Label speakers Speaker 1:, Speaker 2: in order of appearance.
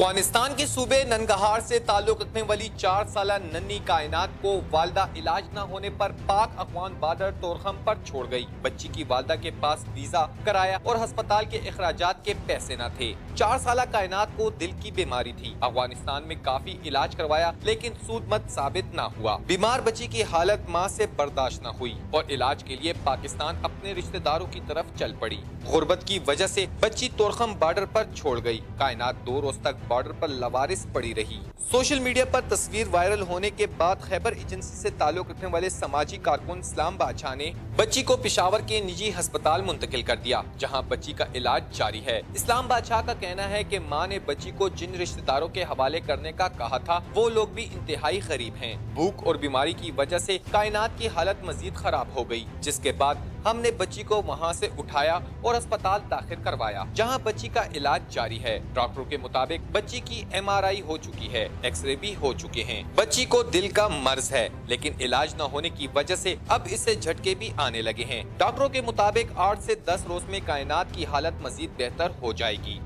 Speaker 1: अफगानिस्तान के सूबे ननगहार से ताल्लुक रखने वाली 4 साला नन्ही कायनात को वालदा इलाज न होने पर पाक अफगान बॉर्डर तोरखम पर छोड़ गई। बच्ची की वालदा के पास वीजा, किराया और अस्पताल के अखराजात के पैसे न थे। 4 साला कायनात को दिल की बीमारी थी। अफगानिस्तान में काफी इलाज करवाया लेकिन सूदमत साबित न हुआ। बीमार बच्ची की हालत माँ से बर्दाश्त न हुई और इलाज के लिए पाकिस्तान अपने रिश्तेदारों की तरफ चल पड़ी। गुर्बत की वजह से बच्ची तोरखम बॉर्डर पर छोड़ गई। कायनात 2 रोज तक बॉर्डर पर लवारिस पड़ी रही। सोशल मीडिया पर तस्वीर वायरल होने के बाद खैबर एजेंसी से ताल्लुक रखने वाले समाजी कारकुन इस्लाम बादशाह ने बच्ची को पेशावर के निजी अस्पताल मुंतकिल कर दिया, जहां बच्ची का इलाज जारी है। इस्लाम बादशाह का कहना है कि मां ने बच्ची को जिन रिश्तेदारों के हवाले करने का कहा था वो लोग भी इंतहाई गरीब हैं। भूख और बीमारी की वजह से कायनात की हालत मजीद खराब हो गई, जिसके बाद हमने बच्ची को वहां से उठाया और अस्पताल दाखिल करवाया, जहां बच्ची का इलाज जारी है। डॉक्टरों के मुताबिक बच्ची की MRI हो चुकी है, एक्सरे भी हो चुके हैं। बच्ची को दिल का मर्ज है, लेकिन इलाज न होने की वजह से अब इससे झटके भी आने लगे हैं। डॉक्टरों के मुताबिक 8 से 10 रोज में कायनात की हालत मजीद बेहतर हो जाएगी।